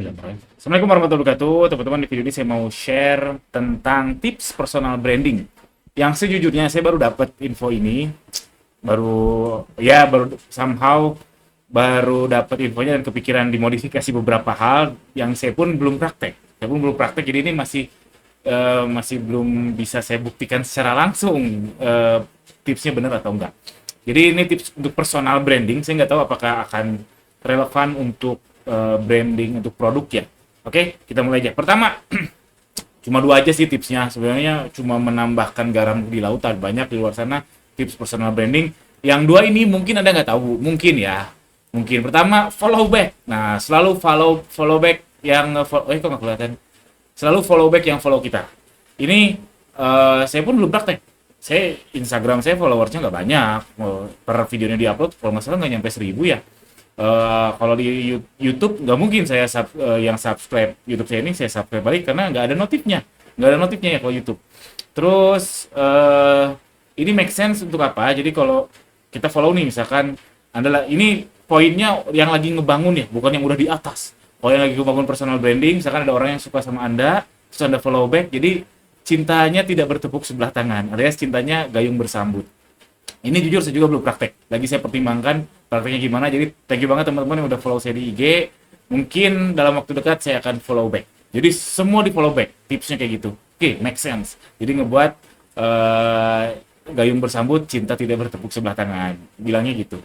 Assalamualaikum warahmatullahi wabarakatuh, teman-teman. Di video ini saya mau share tentang tips personal branding. Yang sejujurnya saya baru dapat info ini, baru somehow baru dapat infonya dan kepikiran dimodifikasi beberapa hal yang saya pun belum praktek. Jadi ini masih belum bisa saya buktikan secara langsung tipsnya benar atau enggak. Jadi ini tips untuk personal branding. Saya nggak tahu apakah akan relevan untuk branding untuk produk ya. Oke, kita mulai aja. Pertama, cuma dua aja sih tipsnya. Sebenarnya cuma menambahkan garam di lautan. Banyak di luar sana tips personal branding. Yang dua ini mungkin Anda nggak tahu. Mungkin ya. Mungkin. Pertama, follow back. Nah, selalu follow back yang kok nggak kelihatan. Selalu follow back yang follow kita. Ini saya pun belum praktek. Instagram saya followersnya nggak banyak. Per videonya diupload kalau nggak salah nggak nyampe 1.000 ya. Kalau di YouTube nggak mungkin saya yang subscribe YouTube saya ini saya subscribe balik karena nggak ada notifnya ya kalau YouTube. Terus ini make sense untuk apa? Jadi kalau kita follow nih, misalkan adalah ini poinnya yang lagi ngebangun ya, bukan yang udah di atas. Kalau yang lagi ngebangun personal branding, misalkan ada orang yang suka sama Anda, terus Anda follow back, jadi cintanya tidak bertepuk sebelah tangan, alias cintanya gayung bersambut. Ini jujur saya juga belum praktek. Lagi saya pertimbangkan prakteknya gimana. Jadi thank you banget teman-teman yang udah follow saya di IG. Mungkin dalam waktu dekat saya akan follow back. Jadi semua di follow back. Tipsnya kayak gitu. Oke, make sense. Jadi ngebuat gayung bersambut, cinta tidak bertepuk sebelah tangan. Bilangnya gitu.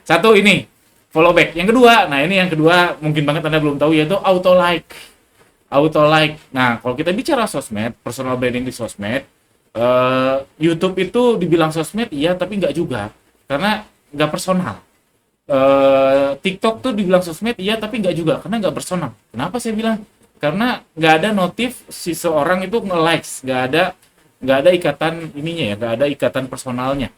Satu ini, follow back. Yang kedua, nah ini yang kedua mungkin banget Anda belum tahu, yaitu auto like. Auto like. Nah, kalau kita bicara sosmed, personal branding di sosmed, YouTube itu dibilang sosmed iya, tapi nggak juga karena nggak personal. TikTok tuh dibilang sosmed iya, tapi nggak juga karena nggak personal. Kenapa saya bilang? Karena nggak ada notif si seorang itu nge-likes, nggak ada ikatan ininya ya, nggak ada ikatan personalnya.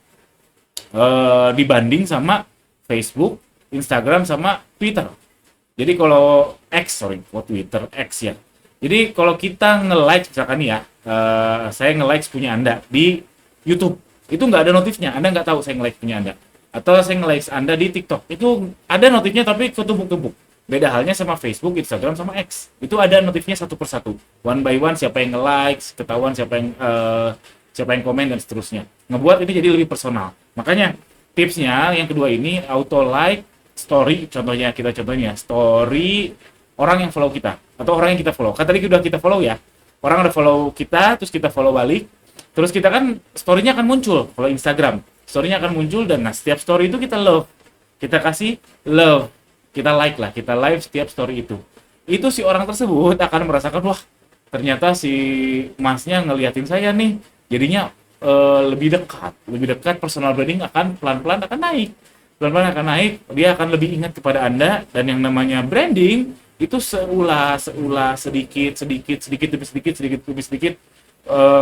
Dibanding sama Facebook, Instagram sama Twitter. Jadi kalau Twitter X ya. Jadi kalau kita nge-like misalkan ya, saya nge-like punya Anda di YouTube, itu nggak ada notifnya, Anda nggak tahu saya nge-like punya Anda. Atau saya nge-like Anda di TikTok, itu ada notifnya tapi ketumpuk-tumpuk. Beda halnya sama Facebook, Instagram, sama X. Itu ada notifnya satu persatu. One by one, siapa yang nge-like, ketahuan siapa yang komen, dan seterusnya. Ngebuat ini jadi lebih personal. Makanya tipsnya yang kedua ini, auto like story, contohnya story orang yang follow kita atau orang yang kita follow. Kan tadi udah kita follow ya. Orang udah follow kita, terus kita follow balik. Terus kita kan story-nya akan muncul. Kalau Instagram, story-nya akan muncul dan setiap story itu kita love. Kita kasih love. Kita like lah, kita live setiap story itu. Itu si orang tersebut akan merasakan, wah, ternyata si masnya ngeliatin saya nih. Jadinya lebih dekat, personal branding akan pelan-pelan akan naik. Pelan-pelan akan naik, dia akan lebih ingat kepada Anda, dan yang namanya branding itu seulah sedikit demi sedikit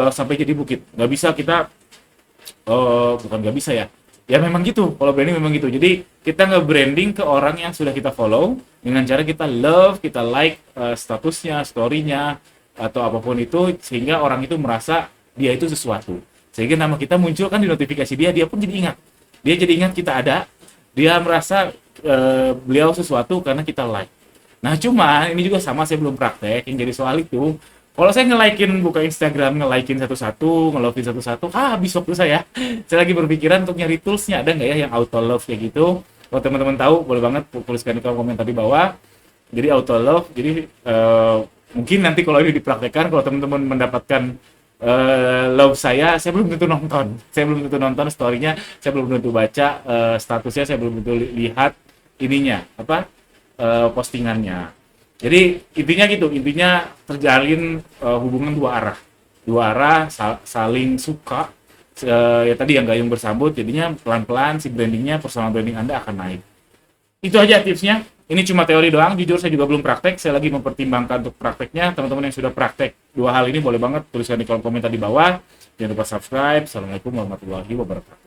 sampai jadi bukit. Nggak bisa kita bukan nggak bisa ya. Ya memang gitu, kalau branding memang gitu. Jadi kita nge-branding ke orang yang sudah kita follow dengan cara kita love, kita like statusnya, story-nya, atau apapun itu, sehingga orang itu merasa dia itu sesuatu. Sehingga nama kita muncul kan di notifikasi dia pun jadi ingat. Dia jadi ingat kita ada, dia merasa beliau sesuatu karena kita like. Nah cuma ini juga sama, saya belum praktek. Yang jadi soal itu, kalau saya nge-like-in, buka Instagram, nge-like-in satu-satu, nge-love-in satu-satu, habis waktu saya. Saya lagi berpikiran untuk nyari toolsnya, ada nggak ya yang auto love kayak gitu. Kalau teman-teman tahu, boleh banget tuliskan di kolom komentar di bawah. Jadi auto love, jadi mungkin nanti kalau ini dipraktekkan, kalau teman-teman mendapatkan love saya belum tentu nonton story-nya, saya belum tentu baca statusnya, saya belum tentu lihat ininya postingannya. Jadi intinya terjalin hubungan dua arah, saling suka, ya tadi yang gayung bersambut. Jadinya pelan-pelan si brandingnya, personal branding Anda akan naik. Itu aja tipsnya. Ini cuma teori doang, jujur saya juga belum praktek, saya lagi mempertimbangkan untuk prakteknya. Teman-teman yang sudah praktek dua hal ini boleh banget tuliskan di kolom komentar di bawah. Jangan lupa subscribe. Assalamualaikum warahmatullahi wabarakatuh.